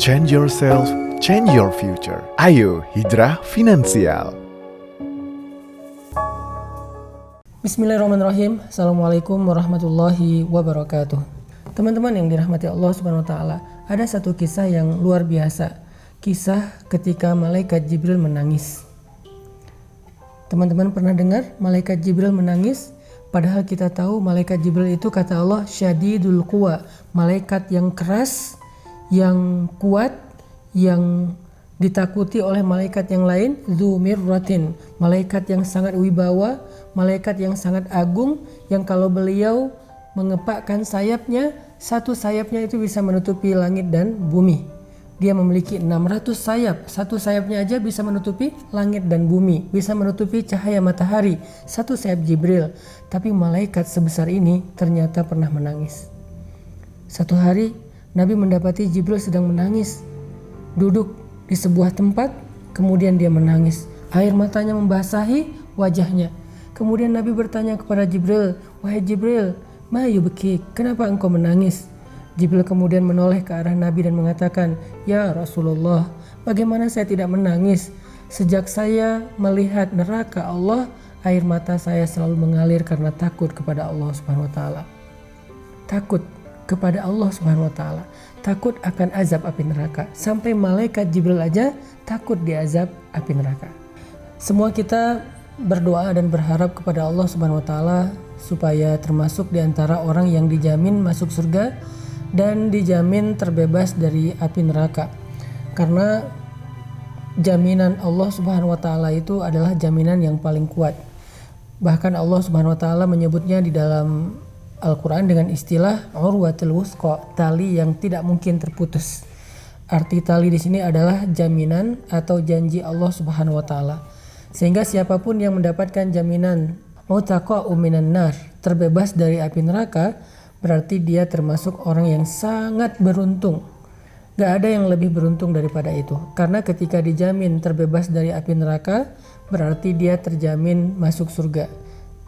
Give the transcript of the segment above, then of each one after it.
Change yourself, change your future. Ayo Hijrah Finansial. Bismillahirrahmanirrahim. Assalamualaikum warahmatullahi wabarakatuh. Teman-teman yang dirahmati Allah Subhanahu wa taala, ada satu kisah yang luar biasa. Kisah ketika malaikat Jibril menangis. Teman-teman pernah dengar malaikat Jibril menangis? Padahal kita tahu malaikat Jibril itu kata Allah syadidul quwa, malaikat yang keras, yang kuat, yang ditakuti oleh malaikat yang lain, dzu mirratin, malaikat yang sangat wibawa, malaikat yang sangat agung, yang kalau beliau mengepakkan sayapnya, satu sayapnya itu bisa menutupi langit dan bumi. Dia memiliki 600 sayap, satu sayapnya aja bisa menutupi langit dan bumi, bisa menutupi cahaya matahari, satu sayap Jibril. Tapi malaikat sebesar ini ternyata pernah menangis. Satu hari Nabi mendapati Jibril sedang menangis, duduk di sebuah tempat, kemudian dia menangis. Air matanya membasahi wajahnya. Kemudian Nabi bertanya kepada Jibril, "Wahai Jibril, ma yubki, kenapa engkau menangis?" Jibril kemudian menoleh ke arah Nabi dan mengatakan, "Ya Rasulullah, bagaimana saya tidak menangis? Sejak saya melihat neraka Allah, air mata saya selalu mengalir karena takut kepada Allah Subhanahu wa taala." Takut kepada Allah Subhanahu wa taala, takut akan azab api neraka. Sampai malaikat Jibril aja takut diazab api neraka. Semua kita berdoa dan berharap kepada Allah Subhanahu wa taala supaya termasuk di antara orang yang dijamin masuk surga dan dijamin terbebas dari api neraka. Karena jaminan Allah Subhanahu wa taala itu adalah jaminan yang paling kuat. Bahkan Allah Subhanahu wa taala menyebutnya di dalam Al-Quran dengan istilah urwatul wusqa, tali yang tidak mungkin terputus. Arti tali di sini adalah jaminan atau janji Allah Subhanahu wa taala. Sehingga siapapun yang mendapatkan jaminan mutaqa'u minan nar, terbebas dari api neraka, berarti dia termasuk orang yang sangat beruntung. Gak ada yang lebih beruntung daripada itu. Karena ketika dijamin terbebas dari api neraka, berarti dia terjamin masuk surga.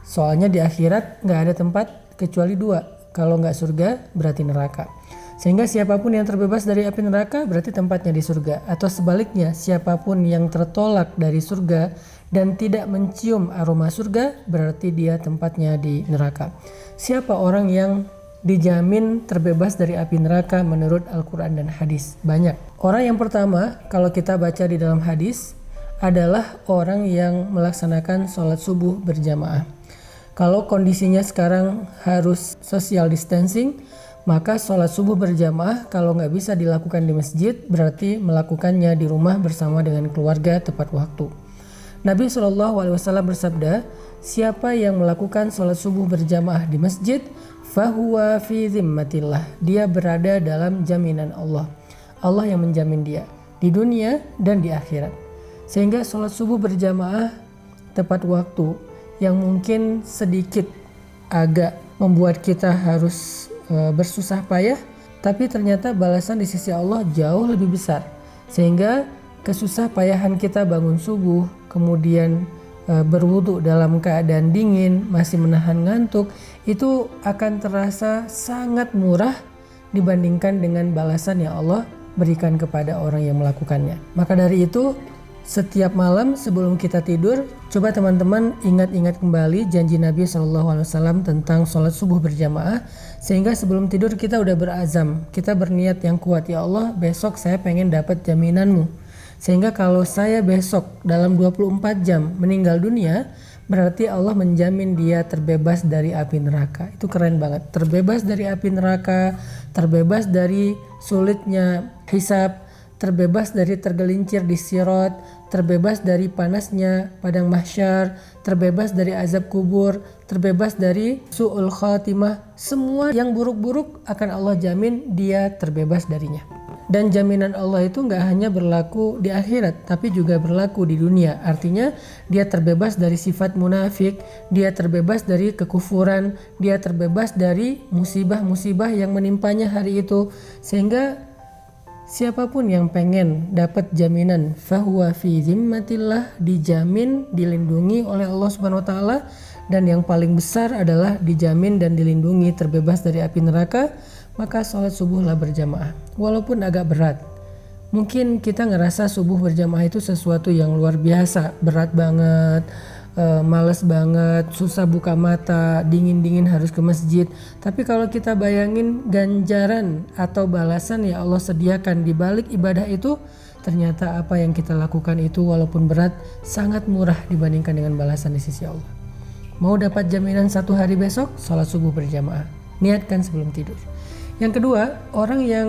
Soalnya di akhirat gak ada tempat kecuali dua, kalau nggak surga berarti neraka. Sehingga siapapun yang terbebas dari api neraka berarti tempatnya di surga. Atau sebaliknya, siapapun yang tertolak dari surga dan tidak mencium aroma surga berarti dia tempatnya di neraka. Siapa orang yang dijamin terbebas dari api neraka menurut Al-Quran dan hadis? Banyak. Orang yang pertama kalau kita baca di dalam hadis adalah orang yang melaksanakan sholat subuh berjamaah. Kalau kondisinya sekarang harus social distancing, maka sholat subuh berjamaah kalau nggak bisa dilakukan di masjid, berarti melakukannya di rumah bersama dengan keluarga tepat waktu. Nabi SAW bersabda, siapa yang melakukan sholat subuh berjamaah di masjid, fahuwa fi zimmatillah, dia berada dalam jaminan Allah. Allah yang menjamin dia di dunia dan di akhirat. Sehingga sholat subuh berjamaah tepat waktu yang mungkin sedikit agak membuat kita harus bersusah payah, tapi ternyata balasan di sisi Allah jauh lebih besar. Sehingga kesusah payahan kita bangun subuh, kemudian berwudu dalam keadaan dingin, masih menahan ngantuk, itu akan terasa sangat murah dibandingkan dengan balasan yang Allah berikan kepada orang yang melakukannya. Maka dari itu, setiap malam sebelum kita tidur, coba teman-teman ingat-ingat kembali janji Nabi SAW tentang sholat subuh berjamaah. Sehingga sebelum tidur kita udah berazam, kita berniat yang kuat, ya Allah besok saya pengen dapat jaminanmu. Sehingga kalau saya besok dalam 24 jam meninggal dunia, berarti Allah menjamin dia terbebas dari api neraka. Itu keren banget, terbebas dari api neraka, terbebas dari sulitnya hisab, terbebas dari tergelincir di sirat, terbebas dari panasnya padang mahsyar, terbebas dari azab kubur, terbebas dari su'ul khatimah. Semua yang buruk-buruk akan Allah jamin dia terbebas darinya. Dan jaminan Allah itu gak hanya berlaku di akhirat, tapi juga berlaku di dunia. Artinya dia terbebas dari sifat munafik, dia terbebas dari kekufuran, dia terbebas dari musibah-musibah yang menimpanya hari itu. Sehingga siapapun yang pengen dapat jaminan fahuwa fi zimmatillah, dijamin, dilindungi oleh Allah Subhanahu wa taala, dan yang paling besar adalah dijamin dan dilindungi terbebas dari api neraka, maka sholat subuhlah berjamaah. Walaupun agak berat, Mungkin kita ngerasa subuh berjamaah itu sesuatu yang luar biasa, berat banget, males banget, susah buka mata, dingin-dingin harus ke masjid. Tapi kalau kita bayangin ganjaran atau balasan yang Allah sediakan di balik ibadah itu, ternyata apa yang kita lakukan itu walaupun berat sangat murah dibandingkan dengan balasan di sisi Allah. Mau dapat jaminan 1 hari besok, sholat subuh berjamaah. Niatkan sebelum tidur. Yang kedua, orang yang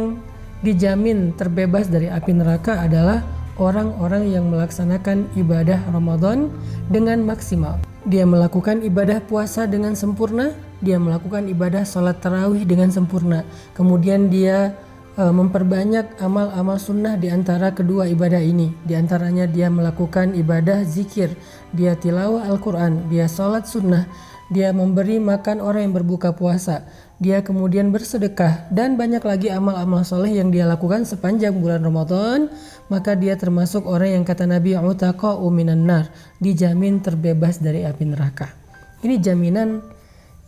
dijamin terbebas dari api neraka adalah orang-orang yang melaksanakan ibadah Ramadan dengan maksimal. Dia melakukan ibadah puasa dengan sempurna, dia melakukan ibadah sholat tarawih dengan sempurna. Kemudian dia memperbanyak amal-amal sunnah di antara kedua ibadah ini. Di antaranya dia melakukan ibadah zikir, dia tilawah Al-Quran, dia sholat sunnah, dia memberi makan orang yang berbuka puasa, dia kemudian bersedekah, dan banyak lagi amal-amal soleh yang dia lakukan sepanjang bulan Ramadan. Maka dia termasuk orang yang kata Nabi utaqa'u minan nar, dijamin terbebas dari api neraka. Ini jaminan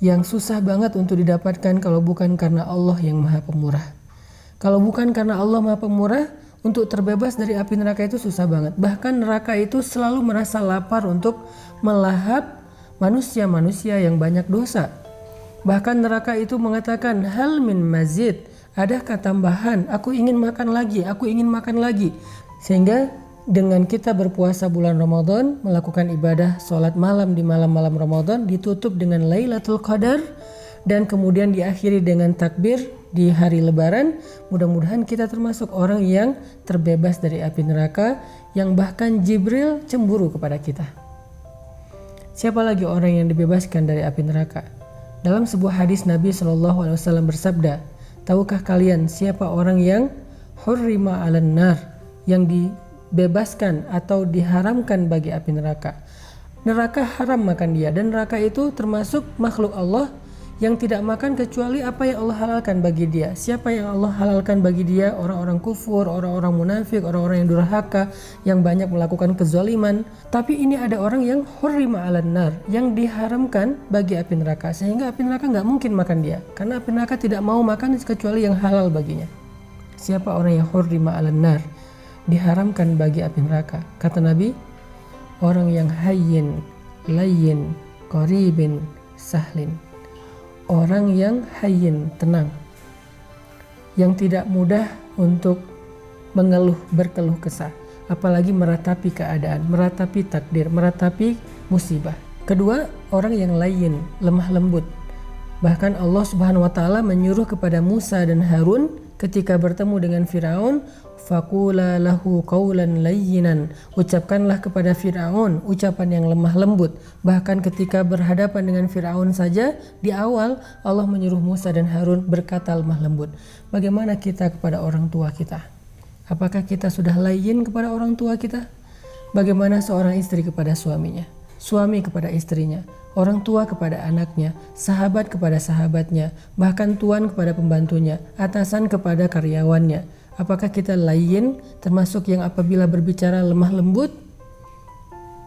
yang susah banget untuk didapatkan kalau bukan karena Allah yang Maha Pemurah. Kalau bukan karena Allah Maha Pemurah, untuk terbebas dari api neraka itu susah banget. Bahkan neraka itu selalu merasa lapar untuk melahap manusia-manusia yang banyak dosa. Bahkan neraka itu mengatakan, hal min mazid, adakah tambahan? Aku ingin makan lagi, aku ingin makan lagi. Sehingga dengan kita berpuasa bulan Ramadan, melakukan ibadah sholat malam di malam-malam Ramadan, ditutup dengan Lailatul Qadar, dan kemudian diakhiri dengan takbir di hari Lebaran. Mudah-mudahan kita termasuk orang yang terbebas dari api neraka, yang bahkan Jibril cemburu kepada kita. Siapa lagi orang yang dibebaskan dari api neraka? Dalam sebuah hadis Nabi SAW bersabda, tahukah kalian siapa orang yang hurrima 'alan nar, yang dibebaskan atau diharamkan bagi api neraka? Neraka haram makan dia, dan neraka itu termasuk makhluk Allah yang tidak makan kecuali apa yang Allah halalkan bagi dia. Siapa yang Allah halalkan bagi dia? Orang-orang kufur, orang-orang munafik, orang-orang yang durhaka, yang banyak melakukan kezaliman. Tapi ini ada orang yang hurrima 'alan nar, yang diharamkan bagi api neraka, sehingga api neraka nggak mungkin makan dia, karena api neraka tidak mau makan kecuali yang halal baginya. Siapa orang yang hurrima 'alan nar, diharamkan bagi api neraka? Kata Nabi, orang yang hayyin, layyin, qaribin, sahlin. Orang yang hayyin, tenang, yang tidak mudah untuk berkeluh kesah, apalagi meratapi keadaan, meratapi takdir, meratapi musibah. Kedua, orang yang layyin, lemah lembut. Bahkan Allah Subhanahu wa taala menyuruh kepada Musa dan Harun ketika bertemu dengan Firaun, faqula lahu qawlan layyinan, ucapkanlah kepada Firaun ucapan yang lemah lembut. Bahkan ketika berhadapan dengan Firaun saja, di awal Allah menyuruh Musa dan Harun berkata lemah lembut. Bagaimana kita kepada orang tua kita? Apakah kita sudah layyin kepada orang tua kita? Bagaimana seorang istri kepada suaminya, suami kepada istrinya, orang tua kepada anaknya, sahabat kepada sahabatnya, bahkan tuan kepada pembantunya, atasan kepada karyawannya? Apakah kita layyin, termasuk yang apabila berbicara lemah lembut?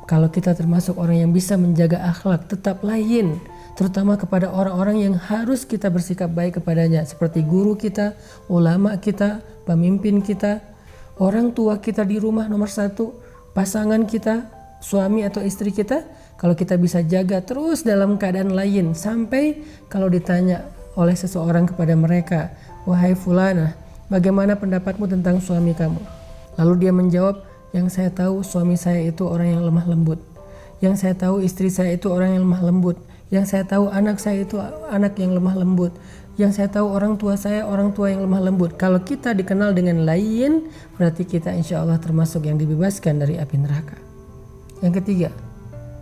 Kalau kita termasuk orang yang bisa menjaga akhlak, tetap layyin, terutama kepada orang-orang yang harus kita bersikap baik kepadanya, seperti guru kita, ulama kita, pemimpin kita, orang tua kita di rumah nomor 1, pasangan kita, suami atau istri kita. Kalau kita bisa jaga terus dalam keadaan layyin, sampai kalau ditanya oleh seseorang kepada mereka, wahai fulana, bagaimana pendapatmu tentang suami kamu? Lalu dia menjawab, yang saya tahu suami saya itu orang yang lemah lembut, yang saya tahu istri saya itu orang yang lemah lembut, yang saya tahu anak saya itu anak yang lemah lembut, yang saya tahu orang tua saya orang tua yang lemah lembut. Kalau kita dikenal dengan layyin, berarti kita insya Allah termasuk yang dibebaskan dari api neraka. Yang ketiga,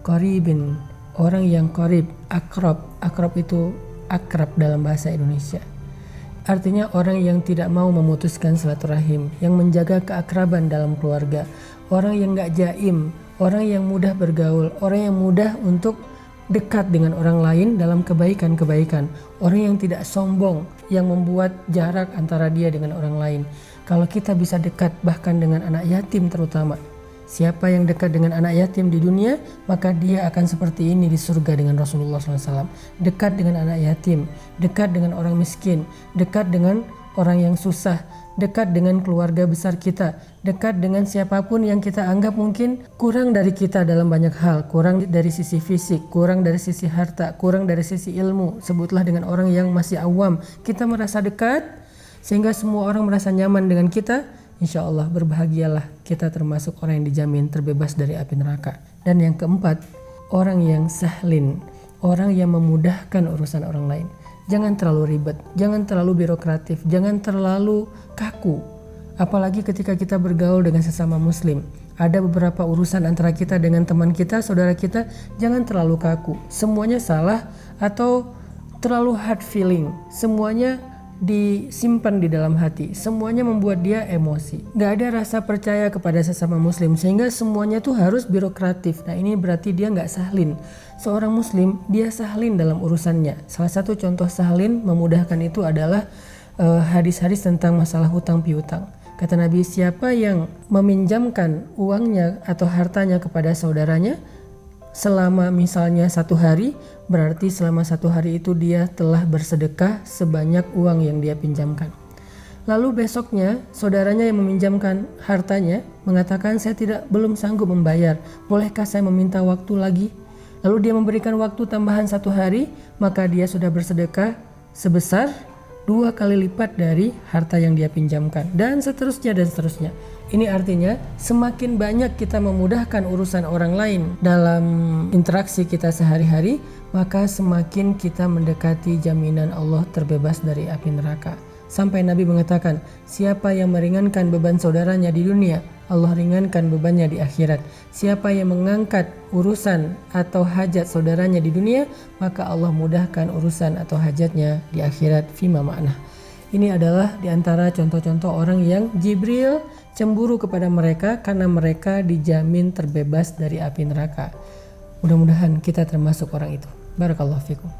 qaribin, orang yang qarib, akrab. Akrab itu akrab dalam bahasa Indonesia. Artinya orang yang tidak mau memutuskan silaturahim, yang menjaga keakraban dalam keluarga, orang yang gak jaim, orang yang mudah bergaul, orang yang mudah untuk dekat dengan orang lain dalam kebaikan-kebaikan, orang yang tidak sombong, yang membuat jarak antara dia dengan orang lain. Kalau kita bisa dekat bahkan dengan anak yatim terutama, siapa yang dekat dengan anak yatim di dunia, maka dia akan seperti ini di surga dengan Rasulullah SAW. Dekat dengan anak yatim, dekat dengan orang miskin, dekat dengan orang yang susah, dekat dengan keluarga besar kita, dekat dengan siapapun yang kita anggap mungkin kurang dari kita dalam banyak hal, kurang dari sisi fisik, kurang dari sisi harta, kurang dari sisi ilmu. Sebutlah dengan orang yang masih awam, kita merasa dekat sehingga semua orang merasa nyaman dengan kita. Insya Allah berbahagialah kita termasuk orang yang dijamin terbebas dari api neraka. Dan yang keempat, orang yang sahlin, orang yang memudahkan urusan orang lain. Jangan terlalu ribet, jangan terlalu birokratif, jangan terlalu kaku. Apalagi ketika kita bergaul dengan sesama muslim. Ada beberapa urusan antara kita dengan teman kita, saudara kita, jangan terlalu kaku. Semuanya salah atau terlalu hard feeling. Semuanya disimpan di dalam hati, semuanya membuat dia emosi, gak ada rasa percaya kepada sesama muslim, sehingga semuanya tuh harus birokratif. Nah ini berarti dia gak sahlin. Seorang muslim dia sahlin dalam urusannya. Salah satu contoh sahlin memudahkan itu adalah hadis-hadis tentang masalah hutang piutang. Kata Nabi, siapa yang meminjamkan uangnya atau hartanya kepada saudaranya selama misalnya 1 hari, berarti selama 1 hari itu dia telah bersedekah sebanyak uang yang dia pinjamkan. Lalu besoknya saudaranya yang meminjamkan hartanya mengatakan, saya belum sanggup membayar, bolehkah saya meminta waktu lagi? Lalu dia memberikan waktu tambahan 1 hari, maka dia sudah bersedekah sebesar 2 kali lipat dari harta yang dia pinjamkan, dan seterusnya dan seterusnya. Ini artinya semakin banyak kita memudahkan urusan orang lain dalam interaksi kita sehari-hari, maka semakin kita mendekati jaminan Allah terbebas dari api neraka. Sampai Nabi mengatakan, siapa yang meringankan beban saudaranya di dunia, Allah ringankan bebannya di akhirat. Siapa yang mengangkat urusan atau hajat saudaranya di dunia, maka Allah mudahkan urusan atau hajatnya di akhirat. Fima ma'nah. Ini adalah diantara contoh-contoh orang yang Jibril cemburu kepada mereka karena mereka dijamin terbebas dari api neraka. Mudah-mudahan kita termasuk orang itu. Barakallahu fikum.